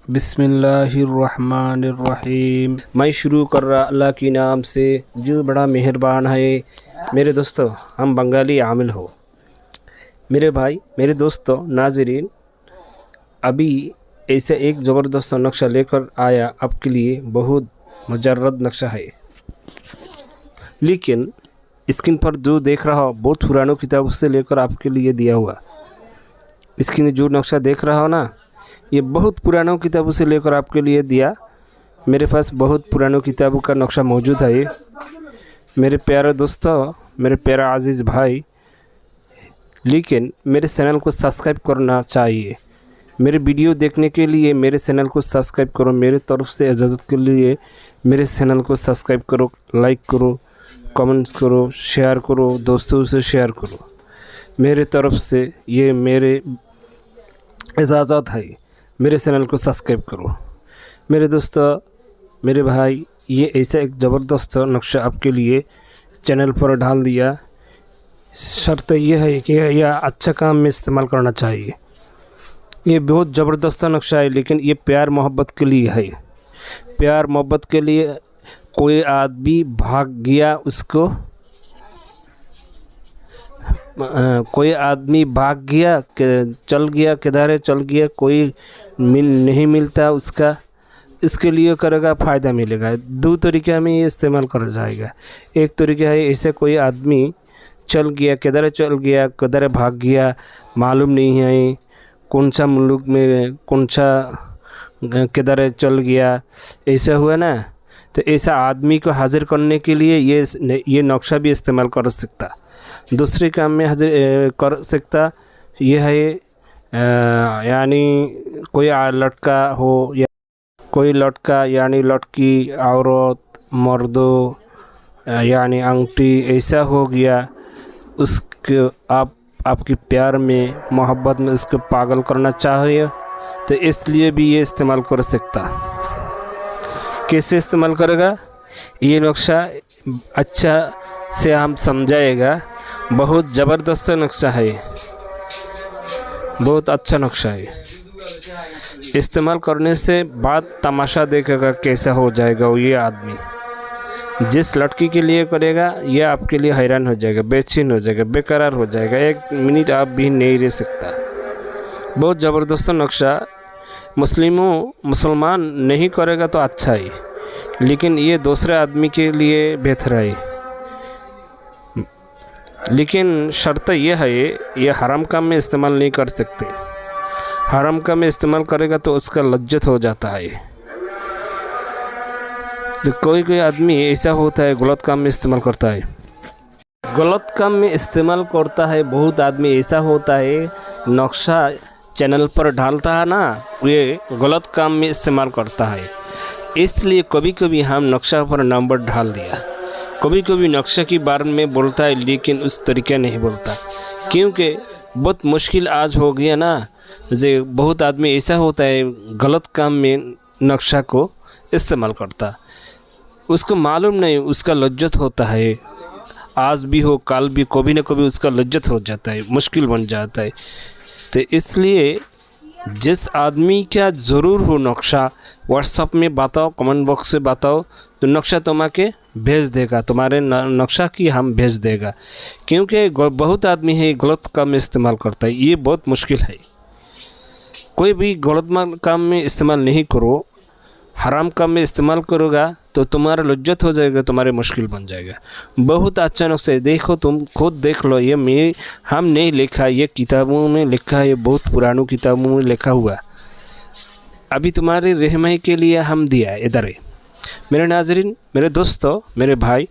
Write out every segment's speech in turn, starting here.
बिस्मिल्लाहिर्रहमानिर्रहीम। मैं शुरू कर रहा अल्लाह के नाम से जो बड़ा मेहरबान है। मेरे दोस्तों, हम बंगाली आमिल हो। मेरे भाई, मेरे दोस्तों, नाज़रीन, अभी ऐसे एक ज़बरदस्त नक्शा लेकर आया आपके लिए। बहुत मुजर्रद नक्शा है, लेकिन स्क्रीन पर जो देख रहा हो बहुत पुरानों किताबों से लेकर आपके लिए दिया हुआ। स्क्रीन जो नक्शा देख रहा हो ना, ये बहुत पुरानों किताबों से लेकर आपके लिए दिया। मेरे पास बहुत पुरानों किताबों का नक्शा मौजूद है। मेरे प्यारे दोस्तों, मेरे प्यारा अजीज़ भाई, लेकिन मेरे चैनल को सब्सक्राइब करना चाहिए। मेरे वीडियो देखने के लिए मेरे चैनल को सब्सक्राइब करो। मेरे तरफ से इजाज़त के लिए मेरे चैनल को सब्सक्राइब करो, लाइक करो, कमेंट्स करो, शेयर करो, दोस्तों से शेयर करो। मेरे तरफ से ये मेरे इजाज़त है। मेरे चैनल को सब्सक्राइब करो। मेरे दोस्तों, मेरे भाई, ये ऐसा एक ज़बरदस्त नक्शा आपके लिए चैनल पर डाल दिया। शर्त यह है कि यह अच्छा काम में इस्तेमाल करना चाहिए। ये बहुत ज़बरदस्त नक्शा है, लेकिन ये प्यार मोहब्बत के लिए है। प्यार मोहब्बत के लिए कोई आदमी भाग गया, उसको कोई आदमी भाग गया, चल गया, किधर चल गया, कोई नहीं मिलता उसका, इसके लिए करेगा फ़ायदा मिलेगा। दो तरीके में ये इस्तेमाल करा जाएगा। एक तरीका है, ऐसे कोई आदमी चल गया, किधर चल गया, किधर भाग गया, मालूम नहीं है कौन सा मुल्क में, कौन सा किधर चल गया, ऐसा हुआ ना। तो ऐसा आदमी को हाजिर करने के लिए ये नक्शा भी इस्तेमाल कर सकता। दूसरे काम में हाजिर कर सकता यह है, यानी कोई लड़का हो या कोई लड़का, यानी लड़की, औरत, मर्दों, यानी अंगूठी, ऐसा हो गया, उसको आपकी प्यार में, मोहब्बत में उसको पागल करना चाहिए, तो इसलिए भी ये इस्तेमाल कर सकता। कैसे इस्तेमाल करेगा ये नक्शा अच्छा से हम समझाएगा। बहुत ज़बरदस्त नक्शा है, बहुत अच्छा नक्शा है। इस्तेमाल करने से बाद तमाशा देखेगा कैसा हो जाएगा वो। ये आदमी जिस लड़की के लिए करेगा, ये आपके लिए हैरान हो जाएगा, बेचैन हो जाएगा, बेकरार हो जाएगा, एक मिनट आप भी नहीं रह सकता। बहुत ज़बरदस्त नक्शा। मुसलमान नहीं करेगा तो अच्छा है, लेकिन ये दूसरे आदमी के लिए बेहतर है। लेकिन शर्त यह है, ये हराम काम में इस्तेमाल नहीं कर सकते। हराम काम में इस्तेमाल करेगा तो उसका लज्जत हो जाता है। तो कोई आदमी ऐसा होता है, गलत काम में इस्तेमाल करता है। गलत काम में इस्तेमाल करता है। बहुत आदमी ऐसा होता है, नक्शा चैनल पर डालता है ना, ये गलत काम में इस्तेमाल करता है। इसलिए कभी कभी हम नक्शा पर नंबर डाल दिया, कभी कभी नक्शा के बारे में बोलता है, लेकिन उस तरीके नहीं बोलता, क्योंकि बहुत मुश्किल आज हो गया ना। जे बहुत आदमी ऐसा होता है, गलत काम में नक्शा को इस्तेमाल करता, उसको मालूम नहीं, उसका लज्जत होता है। आज भी हो, कल भी, कभी ना कभी उसका लज्जत हो जाता है, मुश्किल बन जाता है। तो इसलिए जिस आदमी का ज़रूर हो नक्शा, व्हाट्सएप में बताओ, कमेंट बॉक्स से बताओ, तो नक्शा तुम्हारे भेज देगा, तुम्हारे नक्शा की हम भेज देगा। क्योंकि बहुत आदमी है गलत काम में इस्तेमाल करता है, ये बहुत मुश्किल है। कोई भी गलत काम में इस्तेमाल नहीं करो। हराम काम में इस्तेमाल करोगा तो तुम्हारा लज्जत हो जाएगा, तुम्हारे मुश्किल बन जाएगा। बहुत अच्छा नक्शा है, देखो, तुम खुद देख लो। ये हम नहीं लिखा, ये किताबों में लिखा है, बहुत पुरानों किताबों में लिखा हुआ। अभी तुम्हारी रहमई के लिए हम दिया इधर है। मेरे नाज़रीन, मेरे दोस्तों, मेरे भाई,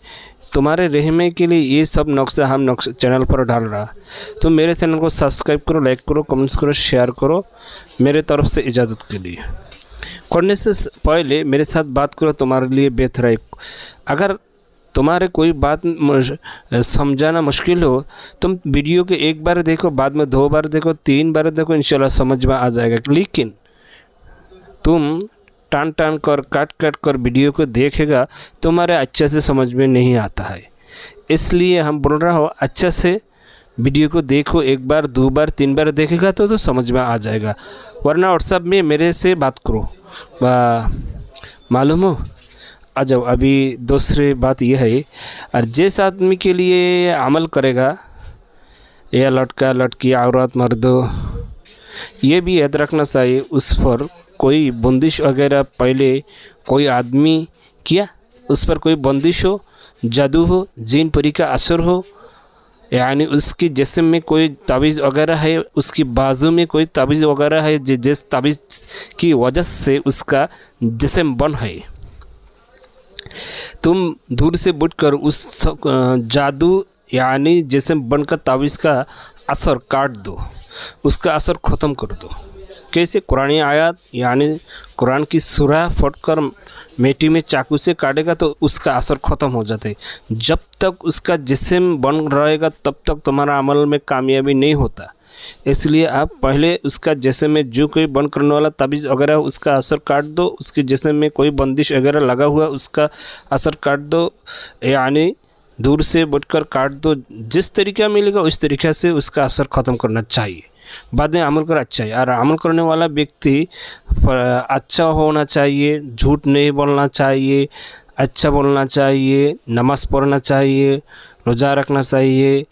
तुम्हारे रहमई के लिए ये सब नक्शा हम नक्शा चैनल पर डाल रहा। तो मेरे चैनल को सब्सक्राइब करो, लाइक करो, कमेंट्स करो, शेयर करो। मेरे तरफ से इजाज़त के लिए करने से पहले मेरे साथ बात करो, तुम्हारे लिए बेहतर है। अगर तुम्हारे कोई बात समझाना मुश्किल हो, तुम वीडियो के एक बार देखो, बाद में 2 बार देखो, 3 बार देखो, इंशाल्लाह समझ में आ जाएगा। लेकिन तुम टान कर, काट कर वीडियो को देखेगा, तुम्हारे अच्छे से समझ में नहीं आता है। इसलिए हम बोल रहा हो, अच्छे से वीडियो को देखो, एक बार 2 बार 3 बार देखेगा तो समझ में आ जाएगा, वरना व्हाट्सएप में मेरे से बात करो, मालूम हो। आ जाओ, अभी दूसरी बात यह है, और जिस आदमी के लिए अमल करेगा, या लड़का लड़की औरत मर्द, ये भी याद रखना चाहिए उस पर कोई बंदिश वगैरह पहले कोई आदमी किया, उस पर कोई बंदिश हो, जादू हो, जिन परी का असर हो, यानी उसके जिस्म में कोई तावीज़ वगैरह है, उसकी बाजू में कोई तावीज़ वगैरह है, जिस तावीज़ की वजह से उसका जिस्म बन है, तुम दूर से बैठकर उस जादू यानी जिस्म बनकर तावीज़ का असर काट दो, उसका असर ख़त्म कर दो। कैसे? कुरानी आयत यानी कुरान की सूरा फटकर मिट्टी में चाकू से काटेगा तो उसका असर ख़त्म हो जाता है। जब तक उसका जिस्म बन रहेगा तब तक तुम्हारा अमल में कामयाबी नहीं होता। इसलिए आप पहले उसका जिस्म में जो कोई बंद करने वाला ताबीज़ वगैरह उसका असर काट दो, उसके जिस्म में कोई बंदिश वगैरह लगा हुआ उसका असर काट दो, यानी दूर से बैठकर काट दो। जिस तरीका मिलेगा उस तरीक़े से उसका असर ख़त्म करना चाहिए, बाद में अमल करना चाहिए। और अमल करने वाला व्यक्ति अच्छा होना चाहिए, झूठ नहीं बोलना चाहिए, अच्छा बोलना चाहिए, नमाज़ पढ़ना चाहिए, रोज़ा रखना चाहिए,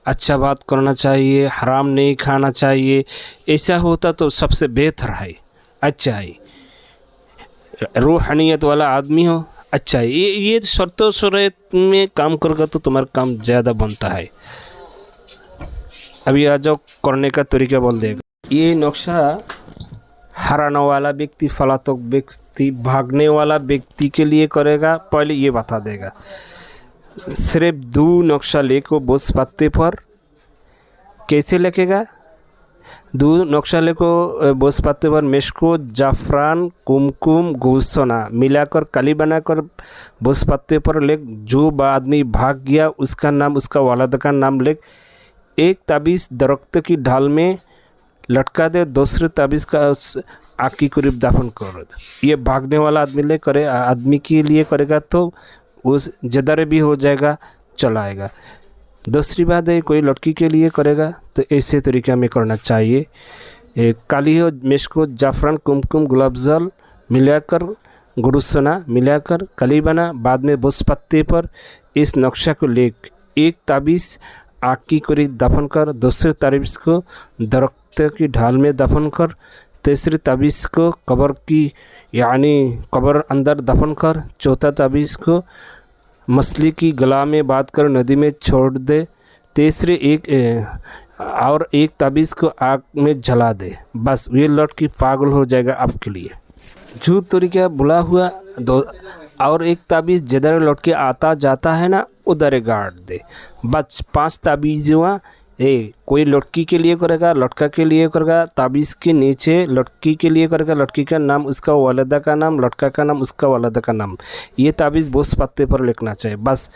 अच्छा बात करना चाहिए, हराम नहीं खाना चाहिए। ऐसा होता तो सबसे बेहतर है, अच्छा है। रूहानियत वाला आदमी हो, अच्छा है। ये शर्त शरीयत में काम करेगा तो तुम्हारा काम ज़्यादा बनता है। अभी आ जाओ, करने का तरीका बोल देगा। ये नक्शा हराने वाला व्यक्ति, फलातक व्यक्ति, भागने वाला व्यक्ति के लिए करेगा, पहले ये बता देगा। सिर्फ 2 नक्शा लेको बोस पत्ते पर कैसे लिखेगा? 2 नक्शा लेको बोस पत्ते पर मेशको, जाफरान, कुमकुम, घुसना मिलाकर कली बनाकर बोस पत्ते पर लिख। जो आदमी भाग गया उसका नाम, उसका वालिद का नाम लिख। एक ताबीज़ दरख्त की ढाल में लटका दे, दूसरे ताबीज़ का आग की करीब दफन कर दे। ये भागने वाला आदमी के लिए करेगा तो उस जदर भी हो जाएगा, चलाएगा। दूसरी बात है, कोई लड़की के लिए करेगा तो ऐसे तरीक़े में करना चाहिए। काली हो मेश को जाफरान, कुमकुम, गुलाब जल मिलाकर, गुरुसना मिलाकर कली बना। बाद में बस पत्ते पर इस नक्शा को लेकर एक ताबीज़ आग की करीब दफन कर, दूसरे ताबीज़ को दरख्त की ढाल में दफन कर, तीसरी ताबीज़ को कब्र की यानी कब्र अंदर दफन कर, चौथा ताबीज़ को मछली की गला में बांध कर नदी में छोड़ दे, तीसरे एक ताबीज़ को आग में जला दे। बस ये लड़की पागल हो जाएगा आपके लिए। जो तरीका बुला हुआ और एक ताबीज़ जिधर लड़के आता जाता है ना उधर गाड़ दे। बस 5 ताबीज़ हुआ। कोई लड़की के लिए करेगा, लड़का के लिए करेगा, ताबीज़ के नीचे लड़की के लिए करेगा, लड़की का नाम, उसका वालिदा का नाम, लड़का का नाम, उसका वालिदा का नाम। ये ताबीज़ बोस पत्ते पर लिखना चाहिए। बस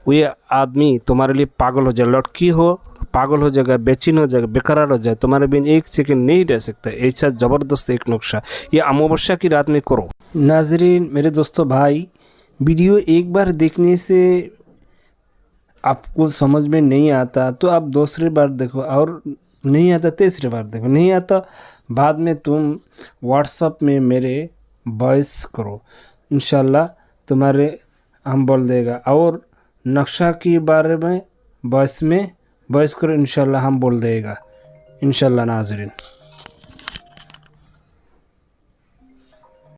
ये आदमी तुम्हारे लिए पागल हो जाए, लड़की हो पागल हो जाएगा, बेचैन हो जाएगा, बेकरार हो जाए, तुम्हारे बिन एक सेकंड नहीं रह सकता। ऐसा ज़बरदस्त एक नक्शा ये अमावस्या की रात में करो। नाजरीन, मेरे दोस्तों, भाई, वीडियो एक बार देखने से आपको समझ में नहीं आता तो आप दूसरी बार देखो, और नहीं आता तीसरी बार देखो, नहीं आता बाद में तुम व्हाट्सएप में मेरे वॉइस करो, इंशाल्लाह तुम्हारे हम बोल देगा। और नक्शा के बारे में वॉइस करो, इंशाल्लाह हम बोल देगा, इंशाल्लाह नाज़रीन।